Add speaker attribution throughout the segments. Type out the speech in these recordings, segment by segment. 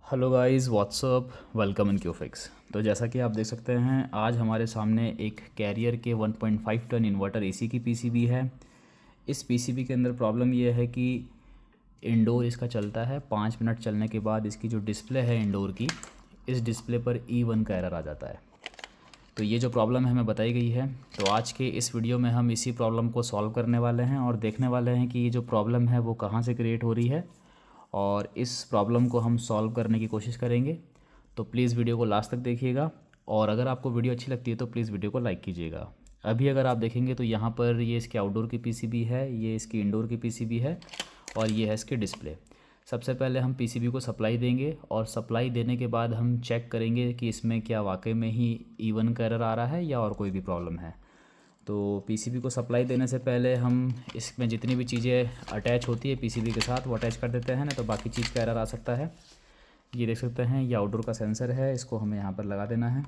Speaker 1: Hello guys what's up welcome in Qfix. तो जैसा कि आप देख सकते हैं आज हमारे सामने एक कैरियर के 1.5 टन इन्वर्टर एसी की पीसीबी है। इस पीसीबी के अंदर प्रॉब्लम यह है कि इंडोर इसका चलता है 5 मिनट चलने के बाद इसकी जो डिस्प्ले है इंडोर की, इस डिस्प्ले पर E1 का एरर आ जाता है। तो ये जो प्रॉब्लम है हमें बताई गई है। तो आज के इस वीडियो में हम इसी प्रॉब्लम को सॉल्व करने वाले हैं और देखने वाले हैं कि ये जो प्रॉब्लम है वो कहाँ से क्रिएट हो रही है और इस प्रॉब्लम को हम सॉल्व करने की कोशिश करेंगे। तो प्लीज़ वीडियो को लास्ट तक देखिएगा और अगर आपको वीडियो अच्छी लगती है तो प्लीज़ वीडियो को लाइक कीजिएगा। अभी अगर आप देखेंगे तो यहाँ पर ये इसके आउटडोर की पीसीबी है, ये इसकी इंडोर की पीसीबी है और ये है इसके डिस्प्ले। सबसे पहले हम पीसीबी को सप्लाई देंगे और सप्लाई देने के बाद हम चेक करेंगे कि इसमें क्या वाकई में ही E1 का एरर आ रहा है या और कोई भी प्रॉब्लम है। तो पीसीबी को सप्लाई देने से पहले हम इसमें जितनी भी चीज़ें अटैच होती है पीसीबी के साथ वो अटैच कर देते हैं ना, तो बाकी चीज़ का एरर आ सकता है। ये देख सकते हैं ये आउटडोर का सेंसर है, इसको हमें यहाँ पर लगा देना है।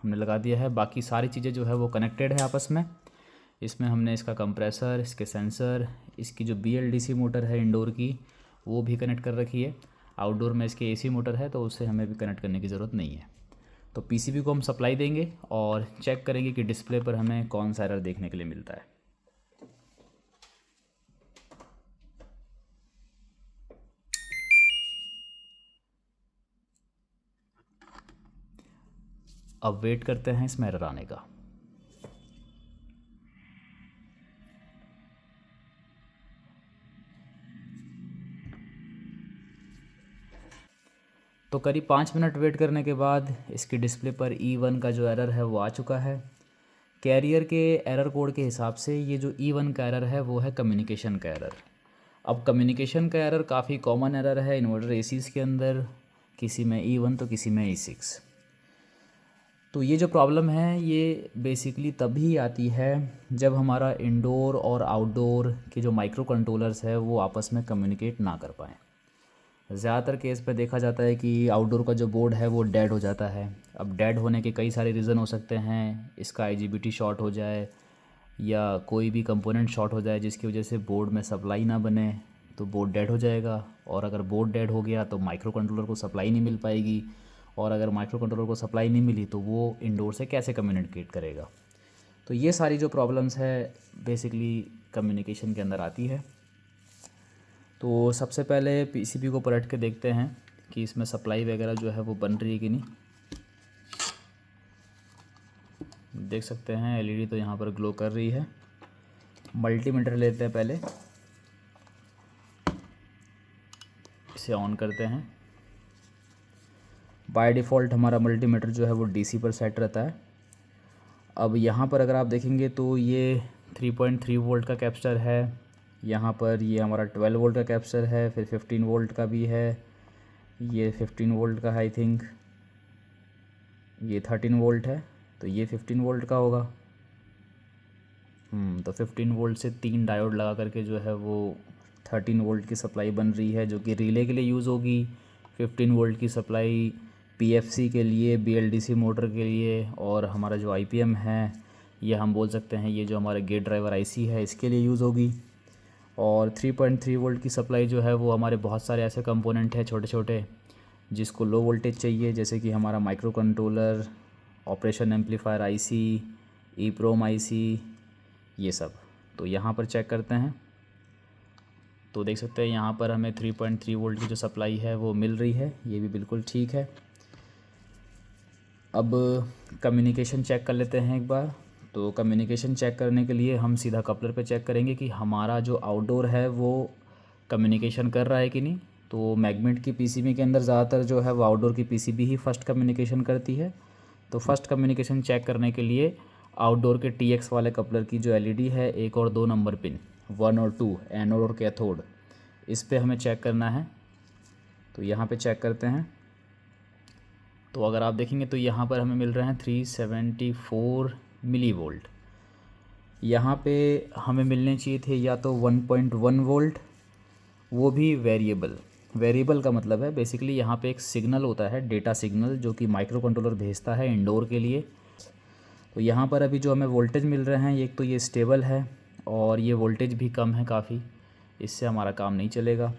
Speaker 1: हमने लगा दिया है। बाकी सारी चीज़ें जो है वो कनेक्टेड है आपस में। इसमें हमने इसका कंप्रेसर, इसके सेंसर, इसकी जो BLDC मोटर है इंडोर की वो भी कनेक्ट कर रखी है। आउटडोर में इसके AC मोटर है तो उससे हमें भी कनेक्ट करने की ज़रूरत नहीं है। तो पीसीबी को हम सप्लाई देंगे और चेक करेंगे कि डिस्प्ले पर हमें कौन सा एरर देखने के लिए मिलता है। अब वेट करते हैं इसमें एरर आने का। तो करीब 5 मिनट वेट करने के बाद इसकी डिस्प्ले पर E1 का जो एरर है वो आ चुका है। कैरियर के एरर कोड के हिसाब से ये जो E1 का एरर है वो है कम्युनिकेशन का एरर। अब कम्युनिकेशन का एरर काफ़ी कॉमन एरर है इन्वर्टर एसीज़ के अंदर, किसी में E1 तो किसी में E6। तो ये जो प्रॉब्लम है ये बेसिकली तभी आती है जब हमारा इंडोर और आउटडोर के जो माइक्रो कंट्रोलर्स है वो आपस में कम्युनिकेट ना कर पाएँ। ज़्यादातर केस पे देखा जाता है कि आउटडोर का जो बोर्ड है वो डेड हो जाता है। अब डेड होने के कई सारे रीज़न हो सकते हैं, इसका IGBT शॉर्ट हो जाए या कोई भी कंपोनेंट शॉर्ट हो जाए जिसकी वजह से बोर्ड में सप्लाई ना बने तो बोर्ड डेड हो जाएगा। और अगर बोर्ड डेड हो गया तो माइक्रो कंट्रोलर को सप्लाई नहीं मिल पाएगी और अगर माइक्रो कंट्रोलर को सप्लाई नहीं मिली तो वो इंडोर से कैसे कम्युनिकेट करेगा। तो ये सारी जो प्रॉब्लम्स है बेसिकली कम्युनिकेशन के अंदर आती है। तो सबसे पहले पीसीबी को पलट के देखते हैं कि इसमें सप्लाई वगैरह जो है वो बन रही है कि नहीं। देख सकते हैं LED तो यहाँ पर ग्लो कर रही है। मल्टीमीटर लेते हैं, पहले इसे ऑन करते हैं। बाय डिफ़ॉल्ट हमारा मल्टीमीटर जो है वो DC पर सेट रहता है। अब यहाँ पर अगर आप देखेंगे तो ये 3.3 वोल्ट का कैपेसिटर है, यहाँ पर ये हमारा 12 वोल्ट का कैपेसिटर है, फिर 15 वोल्ट का भी है, ये 15 वोल्ट का है आई थिंक, ये 13 वोल्ट है तो ये 15 वोल्ट का होगा। तो 15 वोल्ट से 3 डायोड लगा करके जो है वो 13 वोल्ट की सप्लाई बन रही है जो कि रिले के लिए यूज़ होगी। 15 वोल्ट की सप्लाई PFC के लिए, BLDC मोटर के लिए, और हमारा जो IPM है ये हम बोल सकते हैं ये जो हमारा गेट ड्राइवर IC है इसके लिए यूज़ होगी। और 3.3 वोल्ट की सप्लाई जो है वो हमारे बहुत सारे ऐसे कंपोनेंट हैं छोटे छोटे जिसको लो वोल्टेज चाहिए, जैसे कि हमारा micro controller, operation amplifier IC, EEPROM IC, ये सब। तो यहाँ पर चेक करते हैं तो देख सकते हैं यहाँ पर हमें 3.3 वोल्ट की जो सप्लाई है वो मिल रही है, ये भी बिल्कुल ठीक है। अब कम्युनिकेशन चेक कर लेते हैं एक बार। तो कम्युनिकेशन चेक करने के लिए हम सीधा कपलर पे चेक करेंगे कि हमारा जो आउटडोर है वो कम्युनिकेशन कर रहा है कि नहीं। तो मैग्नेट की पीसीबी के अंदर ज़्यादातर जो है वो आउटडोर की पीसीबी ही फर्स्ट कम्युनिकेशन करती है। तो फर्स्ट कम्युनिकेशन चेक करने के लिए आउटडोर के TX वाले कपलर की जो LED है 1 और 2 नंबर पिन, 1 और 2, एनोड और कैथोड, इस पे हमें चेक करना है। तो यहाँ पे चेक करते हैं तो अगर आप देखेंगे तो यहाँ पर हमें मिल रहे हैं 374 मिली वोल्ट। यहाँ पे हमें मिलने चाहिए थे या तो 1.1 वोल्ट, वो भी वेरिएबल। वेरिएबल का मतलब है बेसिकली यहाँ पे एक सिग्नल होता है, डेटा सिग्नल, जो कि माइक्रो कंट्रोलर भेजता है इंडोर के लिए। तो यहाँ पर अभी जो हमें वोल्टेज मिल रहे हैं एक तो ये स्टेबल है और ये वोल्टेज भी कम है काफ़ी, इससे हमारा काम नहीं चलेगा,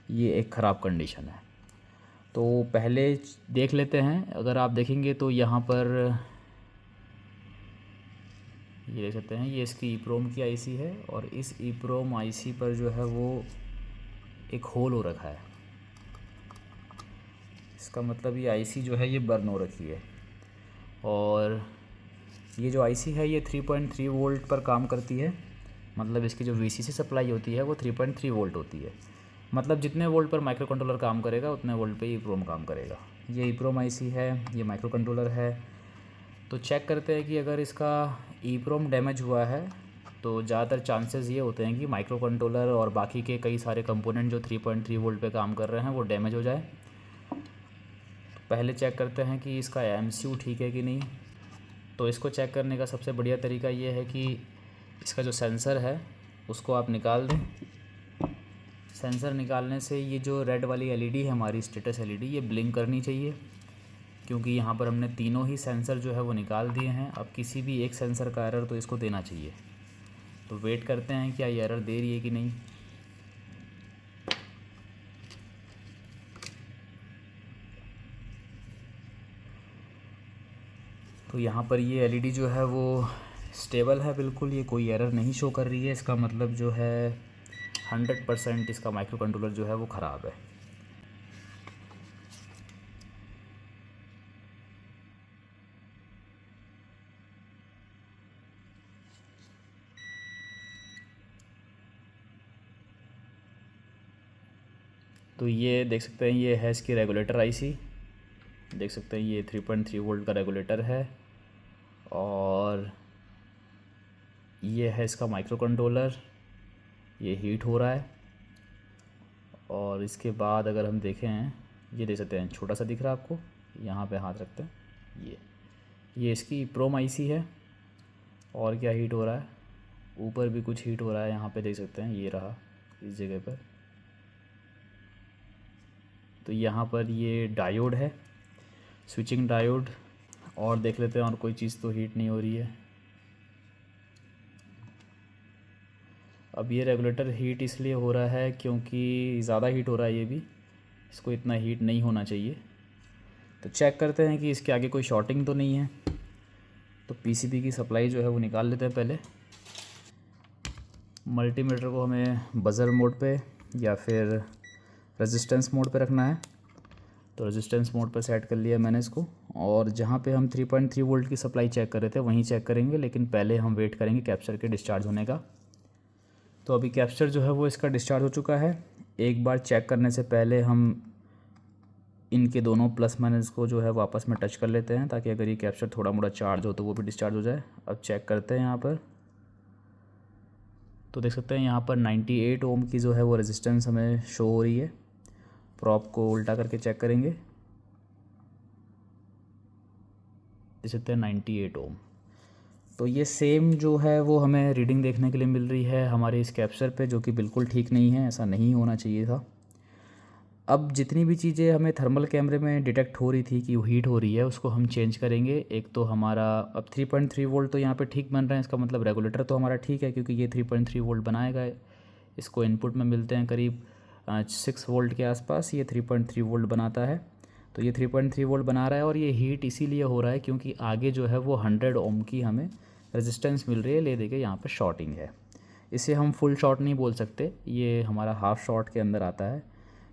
Speaker 1: ये एक ख़राब कंडीशन है। तो पहले देख लेते हैं। अगर आप देखेंगे तो यहाँ पर ये देख सकते हैं, ये इसकी ईप्रोम की आईसी है और इस ईप्रोम आईसी पर जो है वो एक होल हो रखा है। इसका मतलब ये आईसी जो है ये बर्न हो रखी है। और ये जो आईसी है ये 3.3 वोल्ट पर काम करती है। मतलब इसकी जो वीसीसी सप्लाई होती है वो 3.3 वोल्ट होती है। मतलब जितने वोल्ट पर माइक्रो कंट्रोलर काम करेगा उतने वोल्ट पे ईप्रोम काम करेगा। ये ईप्रोम आईसी है, ये माइक्रो कंट्रोलर है। तो चेक करते हैं कि अगर इसका ईप्रोम डैमेज हुआ है तो ज़्यादातर चांसेस ये होते हैं कि माइक्रो कंट्रोलर और बाकी के कई सारे कंपोनेंट जो 3.3 वोल्ट पे काम कर रहे हैं वो डैमेज हो जाए। तो पहले चेक करते हैं कि इसका एमसीयू ठीक है कि नहीं। तो इसको चेक करने का सबसे बढ़िया तरीका ये है कि इसका जो सेंसर है उसको आप निकाल दें। सेंसर निकालने से ये जो रेड वाली एलईडी है हमारी स्टेटस एलईडी, ये ब्लिंक करनी चाहिए, क्योंकि यहाँ पर हमने तीनों ही सेंसर जो है वो निकाल दिए हैं। अब किसी भी एक सेंसर का एरर तो इसको देना चाहिए। तो वेट करते हैं क्या ये एरर दे रही है कि नहीं। तो यहाँ पर ये एलईडी जो है वो स्टेबल है बिल्कुल, ये कोई एरर नहीं शो कर रही है। इसका मतलब जो है 100% इसका माइक्रो कंट्रोलर जो है वो ख़राब है। तो ये देख सकते हैं, ये है इसकी रेगुलेटर आईसी। देख सकते हैं ये 3.3 वोल्ट का रेगुलेटर है और ये है इसका माइक्रो कंट्रोलर। ये हीट हो रहा है और इसके बाद अगर हम देखें, ये देख सकते हैं छोटा सा दिख रहा है आपको, यहाँ पे हाथ रखते हैं, ये इसकी प्रोम आईसी है। और क्या हीट हो रहा है, ऊपर भी कुछ हीट हो रहा है, यहाँ पे देख सकते हैं, ये रहा इस जगह पर। तो यहाँ पर ये डायोड है, स्विचिंग डायोड। और देख लेते हैं और कोई चीज़ तो हीट नहीं हो रही है। अब ये रेगुलेटर हीट इसलिए हो रहा है क्योंकि ज़्यादा हीट हो रहा है, ये भी, इसको इतना हीट नहीं होना चाहिए। तो चेक करते हैं कि इसके आगे कोई शॉर्टिंग तो नहीं है। तो पीसीबी की सप्लाई जो है वो निकाल लेते हैं पहले। मल्टीमीटर को हमें बज़र मोड पे या फिर रेजिस्टेंस मोड पे रखना है। तो रेजिस्टेंस मोड पर सेट कर लिया मैंने इसको। और जहाँ पे हम 3.3 वोल्ट की सप्लाई चेक कर रहे थे वहीं चेक करेंगे, लेकिन पहले हम वेट करेंगे कैप्चर के डिस्चार्ज होने का। तो अभी कैप्चर जो है वो इसका डिस्चार्ज हो चुका है। एक बार चेक करने से पहले हम इनके दोनों प्लस माइनस को जो है वापस में टच कर लेते हैं, ताकि अगर ये कैप्चर थोड़ा मोड़ा चार्ज हो तो वो भी डिस्चार्ज हो जाए। अब चेक करते हैं यहाँ पर। तो देख सकते हैं यहाँ पर 98 ओम की जो है वो रेजिस्टेंस हमें शो हो रही है। प्रॉप को उल्टा करके चेक करेंगे, देख सकते हैं 98 ओम। तो ये सेम जो है वो हमें रीडिंग देखने के लिए मिल रही है हमारे इस कैप्चर पे, जो कि बिल्कुल ठीक नहीं है, ऐसा नहीं होना चाहिए था। अब जितनी भी चीज़ें हमें थर्मल कैमरे में डिटेक्ट हो रही थी कि वो हीट हो रही है, उसको हम चेंज करेंगे। एक तो हमारा अब 3.3 वोल्ट तो यहाँ पे ठीक बन रहे हैं, इसका मतलब रेगुलेटर तो हमारा ठीक है, क्योंकि ये 3.3 वोल्ट बनाएगा। इसको इनपुट में मिलते हैं करीब 6 वोल्ट के आसपास, ये 3.3 वोल्ट बनाता है। तो ये 3.3 वोल्ट बना रहा है और ये हीट इसीलिए हो रहा है क्योंकि आगे जो है वो 100 ओम की हमें रेजिस्टेंस मिल रही है। ले देके यहाँ पर शॉर्टिंग है। इसे हम फुल शॉर्ट नहीं बोल सकते, ये हमारा हाफ शॉर्ट के अंदर आता है,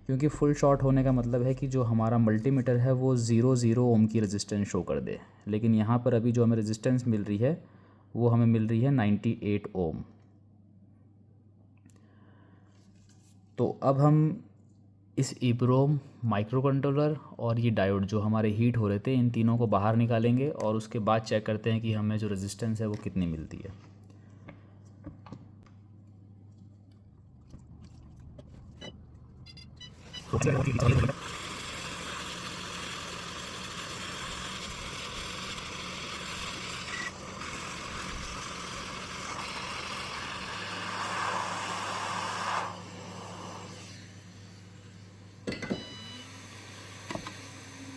Speaker 1: क्योंकि फुल शॉर्ट होने का मतलब है कि जो हमारा मल्टीमीटर है वो 0 ओम की रेजिस्टेंस शो कर दे। लेकिन यहाँ पर अभी जो हमें रेजिस्टेंस मिल रही है वो हमें मिल रही है 98 ओम। तो अब हम इस ईप्रोम, माइक्रो कंट्रोलर और ये डायोड जो हमारे हीट हो रहे थे, इन तीनों को बाहर निकालेंगे और उसके बाद चेक करते हैं कि हमें जो रेजिस्टेंस है वो कितनी मिलती है।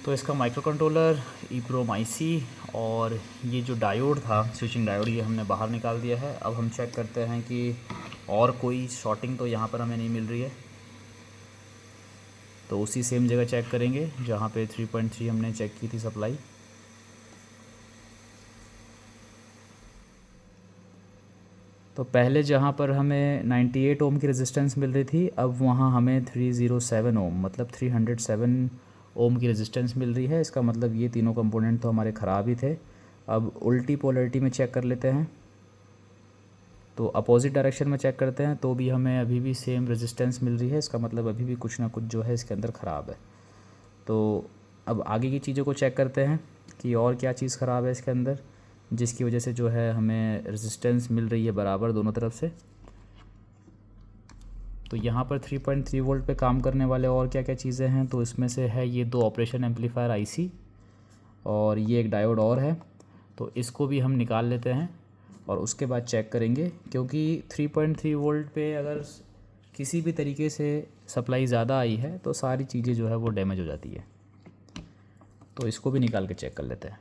Speaker 1: तो इसका माइक्रो कंट्रोलर, ईप्रोम आईसी और ये जो डायोड था, स्विचिंग डायोड, ये हमने बाहर निकाल दिया है। अब हम चेक करते हैं कि और कोई शॉर्टिंग तो यहाँ पर हमें नहीं मिल रही है। तो उसी सेम जगह चेक करेंगे जहाँ पे 3.3 हमने चेक की थी सप्लाई। तो पहले जहाँ पर हमें 98 ओम की रेजिस्टेंस मिल रही थी, अब वहाँ हमें 307 ओम मतलब 307 ओम की रेजिस्टेंस मिल रही है। इसका मतलब ये तीनों कंपोनेंट तो हमारे ख़राब ही थे। अब उल्टी पोलैरिटी में चेक कर लेते हैं, तो अपोजिट डायरेक्शन में चेक करते हैं तो भी हमें अभी भी सेम रेजिस्टेंस मिल रही है। इसका मतलब अभी भी कुछ ना कुछ जो है इसके अंदर ख़राब है। तो अब आगे की चीज़ों को चेक करते हैं कि और क्या चीज़ ख़राब है इसके अंदर, जिसकी वजह से जो है हमें रेजिस्टेंस मिल रही है बराबर दोनों तरफ से। तो यहाँ पर 3.3 वोल्ट पे काम करने वाले और क्या क्या चीज़ें हैं, तो इसमें से है ये 2 ऑपरेशन एम्पलीफायर आईसी और ये एक डायोड और है। तो इसको भी हम निकाल लेते हैं और उसके बाद चेक करेंगे, क्योंकि 3.3 वोल्ट पे अगर किसी भी तरीके से सप्लाई ज़्यादा आई है तो सारी चीज़ें जो है वो डैमेज हो जाती है। तो इसको भी निकाल के चेक कर लेते हैं।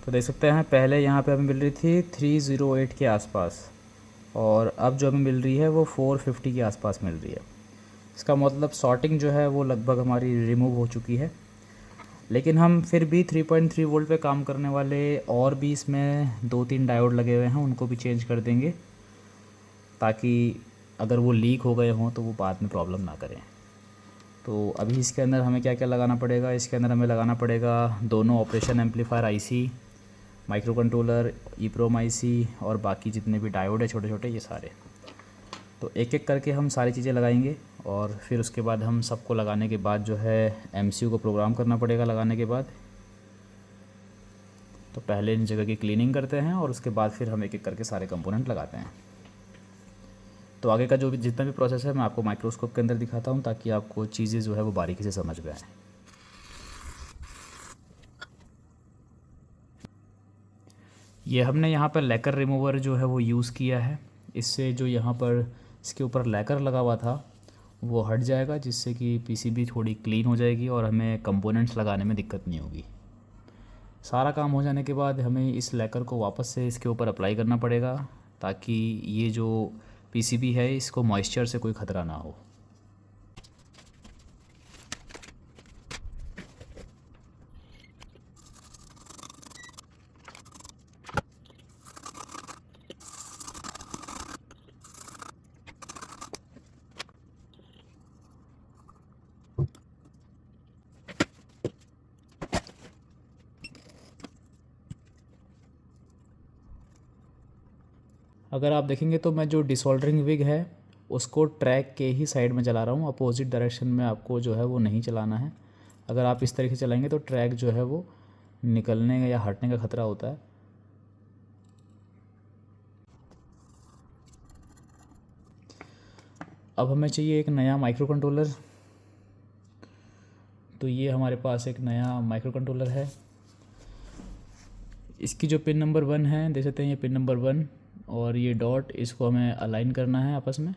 Speaker 1: तो देख सकते हैं पहले यहाँ पे हमें मिल रही थी 308 के आसपास और अब जो हमें मिल रही है वो 450 के आसपास मिल रही है। इसका मतलब शॉर्टिंग जो है वो लगभग हमारी रिमूव हो चुकी है। लेकिन हम फिर भी 3.3 वोल्ट पे काम करने वाले और भी इसमें 2-3 डायोड लगे हुए हैं, उनको भी चेंज कर देंगे ताकि अगर वो लीक हो गए हों तो वो बाद में प्रॉब्लम ना करें। तो अभी इसके अंदर हमें क्या क्या लगाना पड़ेगा, इसके अंदर हमें लगाना पड़ेगा दोनों operation amplifier IC, micro controller, EPROM IC और बाकी जितने भी डायोड है छोटे छोटे ये सारे। तो एक एक करके हम सारी चीज़ें लगाएंगे और फिर उसके बाद हम सबको लगाने के बाद जो है एमसीयू को प्रोग्राम करना पड़ेगा लगाने के बाद। तो पहले इन जगह की क्लीनिंग करते हैं और उसके बाद फिर हम एक एक करके सारे कंपोनेंट लगाते हैं। तो आगे का जो भी जितना भी प्रोसेस है मैं आपको माइक्रोस्कोप के अंदर दिखाता हूँ ताकि आपको चीज़ें जो है वो बारीकी से समझ में आए। ये हमने यहाँ पर लैकर रिमूवर जो है वो यूज़ किया है। इससे जो यहाँ पर इसके ऊपर लैकर लगा हुआ था वो हट जाएगा, जिससे कि पीसीबी थोड़ी क्लीन हो जाएगी और हमें कंपोनेंट्स लगाने में दिक्कत नहीं होगी। सारा काम हो जाने के बाद हमें इस लैकर को वापस से इसके ऊपर अप्लाई करना पड़ेगा ताकि ये जो पीसीबी है इसको मॉइस्चर से कोई ख़तरा ना हो। अगर आप देखेंगे तो मैं जो डिसोल्डरिंग विग है उसको ट्रैक के ही साइड में चला रहा हूँ, अपोजिट डायरेक्शन में आपको जो है वो नहीं चलाना है। अगर आप इस तरीके से चलाएंगे तो ट्रैक जो है वो निकलने या हटने का ख़तरा होता है। अब हमें चाहिए एक नया माइक्रो कंट्रोलर। तो ये हमारे पास एक नया माइक्रो कंट्रोलर है। इसकी जो पिन नंबर 1 है, देख सकते हैं ये पिन नंबर 1 और ये डॉट, इसको हमें अलाइन करना है आपस में।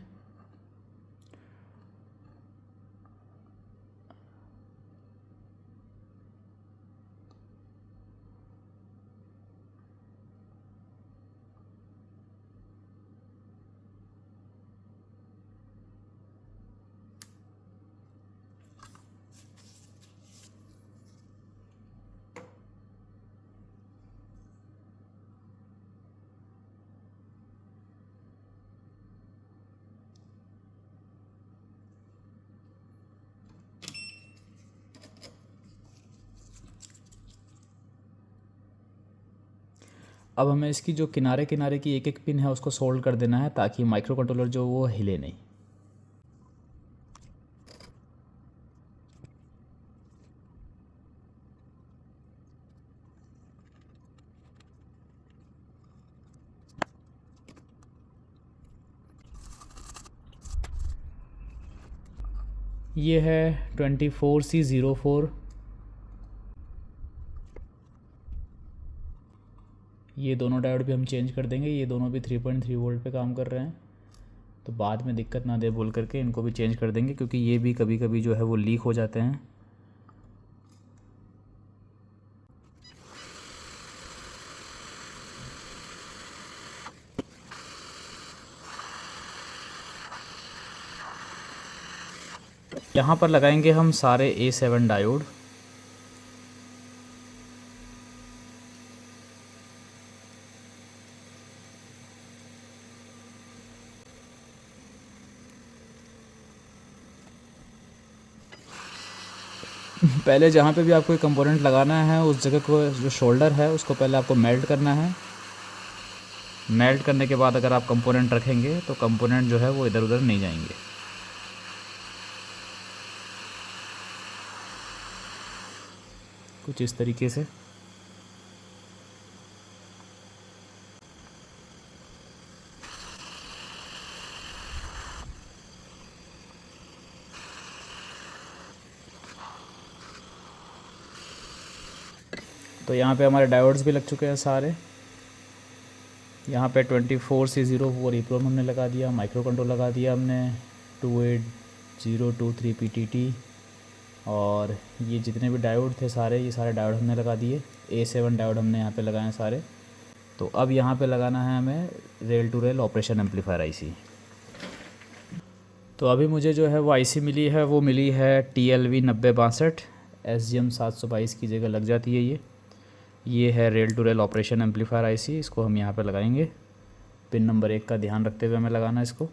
Speaker 1: अब हमें इसकी जो किनारे किनारे की एक एक पिन है उसको सोल्ड कर देना है ताकि माइक्रो कंट्रोलर जो वो हिले नहीं। ये है 24C04। ये दोनों डायोड भी हम चेंज कर देंगे, ये दोनों भी 3.3 वोल्ट पे काम कर रहे हैं, तो बाद में दिक्कत ना दे बोल करके इनको भी चेंज कर देंगे, क्योंकि ये भी कभी कभी जो है वो लीक हो जाते हैं यहाँ पर लगाएंगे हम सारे A7 डायोड। पहले जहाँ पे भी आपको एक कंपोनेंट लगाना है उस जगह को, जो शोल्डर है उसको पहले आपको मेल्ट करना है। मेल्ट करने के बाद अगर आप कंपोनेंट रखेंगे तो कंपोनेंट जो है वो इधर उधर नहीं जाएंगे। कुछ इस तरीके से। तो यहाँ पे हमारे डायोड्स भी लग चुके हैं सारे। यहाँ पे 24C04 EEPROM हमने लगा दिया, माइक्रो कंट्रोल लगा दिया हमने 28023 PTT, और ये जितने भी डायोड थे सारे, ये सारे डायोड हमने लगा दिए। A7 डायोड हमने यहाँ पे लगाए हैं सारे। तो अब यहाँ पे लगाना है हमें rail to rail operation amplifier IC. तो अभी मुझे जो है वो आईसी मिली है, वो मिली है TLV 9062, SGM 722 की जगह लग जाती है ये है rail to rail operation amplifier IC. इसको हम यहाँ पे लगाएंगे। पिन नंबर 1 का ध्यान रखते हुए हमें लगाना है इसको।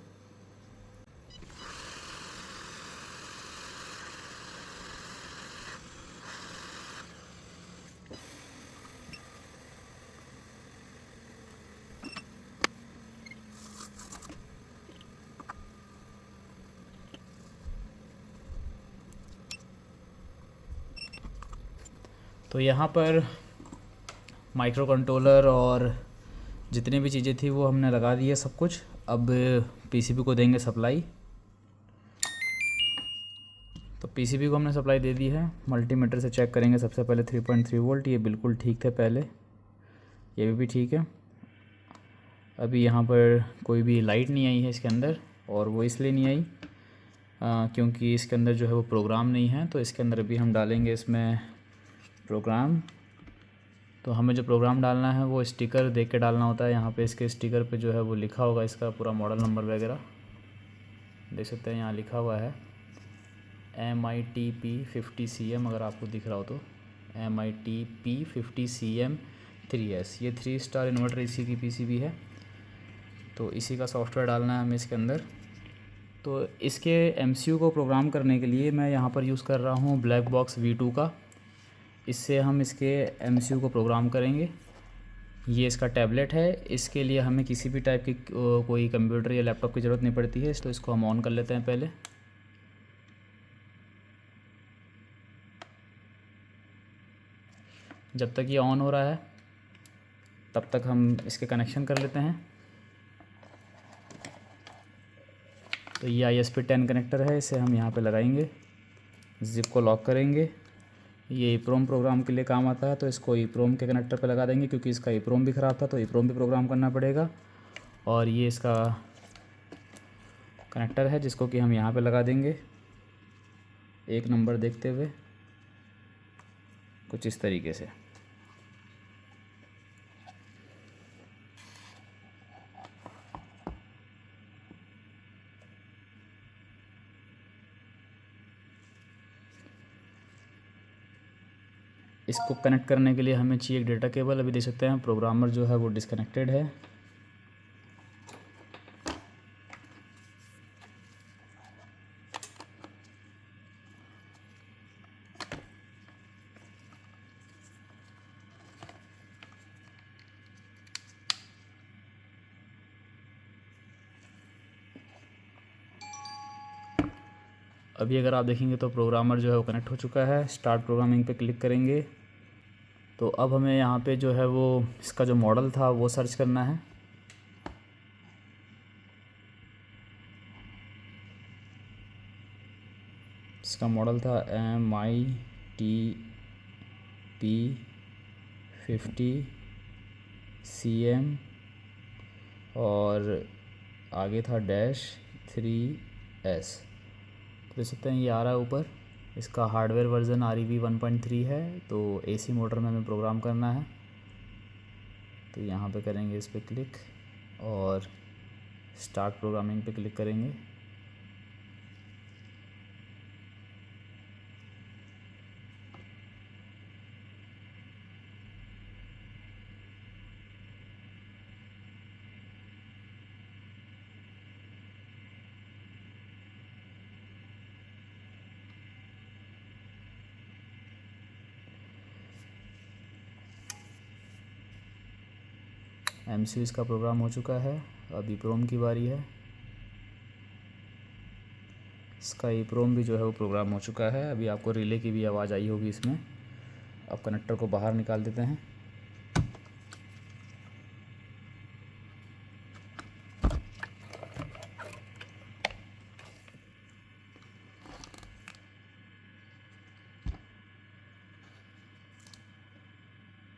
Speaker 1: तो यहाँ पर माइक्रो कंट्रोलर और जितनी भी चीज़ें थी वो हमने लगा दी है सब कुछ। अब पीसीबी को देंगे सप्लाई। तो पीसीबी को हमने सप्लाई दे दी है। मल्टीमीटर से चेक करेंगे सबसे पहले 3.3 वोल्ट, ये बिल्कुल ठीक थे पहले, ये भी ठीक है। अभी यहाँ पर कोई भी लाइट नहीं आई है इसके अंदर, और वो इसलिए नहीं आई क्योंकि इसके अंदर जो है वो प्रोग्राम नहीं है। तो इसके अंदर अभी हम डालेंगे इसमें प्रोग्राम। तो हमें जो प्रोग्राम डालना है वो स्टिकर देख के डालना होता है। यहाँ पे इसके स्टिकर पे जो है वो लिखा होगा इसका पूरा मॉडल नंबर वगैरह, देख सकते हैं यहाँ लिखा हुआ है MITP50CM, अगर आपको दिख रहा हो तो MITP50CM 3S। ये 3 स्टार इन्वर्टर इसी की पीसीबी है। तो इसी का सॉफ्टवेयर डालना है हमें इसके अंदर। तो इसके MCU को प्रोग्राम करने के लिए मैं यहाँ पर यूज़ कर रहा हूँ ब्लैक बॉक्स V2 का। इससे हम इसके MCU को प्रोग्राम करेंगे। ये इसका टैबलेट है। इसके लिए हमें किसी भी टाइप की कोई कंप्यूटर या लैपटॉप की ज़रूरत नहीं पड़ती है। तो इसको हम ऑन कर लेते हैं पहले। जब तक ये ऑन हो रहा है तब तक हम इसके कनेक्शन कर लेते हैं। तो ये ISP10 कनेक्टर है, इसे हम यहाँ पे लगाएंगे, जिप को लॉक करेंगे। ये EEPROM प्रोग्राम के लिए काम आता है, तो इसको EEPROM के कनेक्टर पे लगा देंगे क्योंकि इसका EEPROM भी ख़राब था, तो EEPROM भी प्रोग्राम करना पड़ेगा। और ये इसका कनेक्टर है जिसको कि हम यहाँ पे लगा देंगे, एक नंबर देखते हुए कुछ इस तरीके से। इसको कनेक्ट करने के लिए हमें चाहिए एक डेटा केबल। अभी देख सकते हैं प्रोग्रामर जो है वो डिस्कनेक्टेड है। अभी अगर आप देखेंगे तो प्रोग्रामर जो है वो कनेक्ट हो चुका है। स्टार्ट प्रोग्रामिंग पे क्लिक करेंगे। तो अब हमें यहाँ पे जो है वो इसका जो मॉडल था वो सर्च करना है। इसका मॉडल था MITP50CM और आगे था -3S। तो देख सकते हैं ये आ रहा है ऊपर। इसका हार्डवेयर वर्जन REV 1.3 है। तो AC मोटर में हमें प्रोग्राम करना है। तो यहाँ पे करेंगे इस पर क्लिक और स्टार्ट प्रोग्रामिंग पे क्लिक करेंगे। MC इसका प्रोग्राम हो चुका है। अब EEPROM की बारी है। इसका EEPROM भी जो है वो प्रोग्राम हो चुका है। अभी आपको रिले की भी आवाज़ आई होगी इसमें। अब कनेक्टर को बाहर निकाल देते हैं।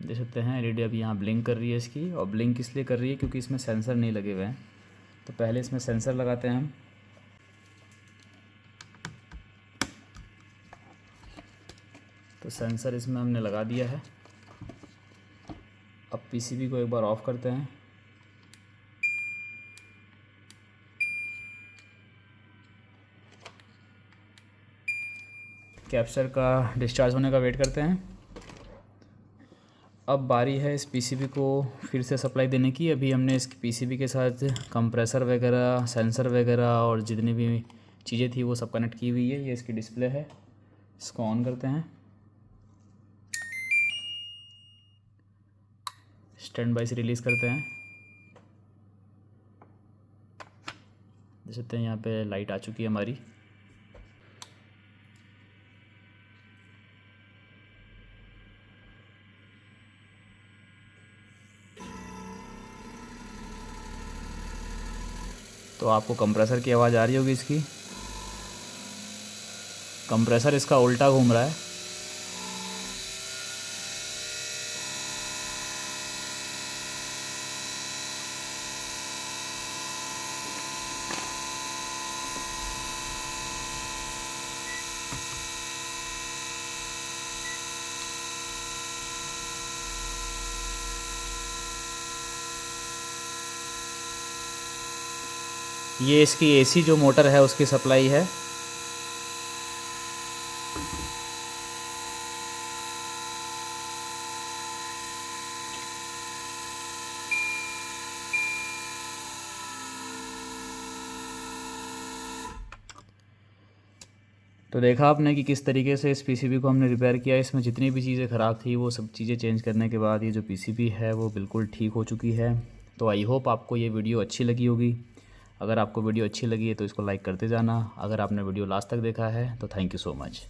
Speaker 1: देख सकते हैं LED अभी यहाँ ब्लिंक कर रही है इसकी, और ब्लिंक इसलिए कर रही है क्योंकि इसमें सेंसर नहीं लगे हुए हैं। तो पहले इसमें सेंसर लगाते हैं हम। तो सेंसर इसमें हमने लगा दिया है। अब PCB को एक बार ऑफ़ करते हैं। कैप्चर का डिस्चार्ज होने का वेट करते हैं। अब बारी है इस PCB को फिर से सप्लाई देने की। अभी हमने इस PCB के साथ कंप्रेसर वगैरह, सेंसर वगैरह और जितनी भी चीज़ें थी वो सब कनेक्ट की हुई है। ये इसकी डिस्प्ले है। इसको ऑन करते हैं। स्टैंड बाई से रिलीज़ करते हैं। देख सकते हैं यहाँ पे लाइट आ चुकी है हमारी। तो आपको कंप्रेसर की आवाज़ आ रही होगी इसकी। कंप्रेसर इसका उल्टा घूम रहा है। ये इसकी AC जो मोटर है उसकी सप्लाई है। तो देखा आपने कि किस तरीके से इस PCB को हमने रिपेयर किया। इसमें जितनी भी चीज़ें ख़राब थी वो सब चीज़ें चेंज करने के बाद ये जो PCB है वो बिल्कुल ठीक हो चुकी है। तो आई होप आपको ये वीडियो अच्छी लगी होगी। अगर आपको वीडियो अच्छी लगी है तो इसको लाइक करते जाना। अगर आपने वीडियो लास्ट तक देखा है तो थैंक यू सो मच।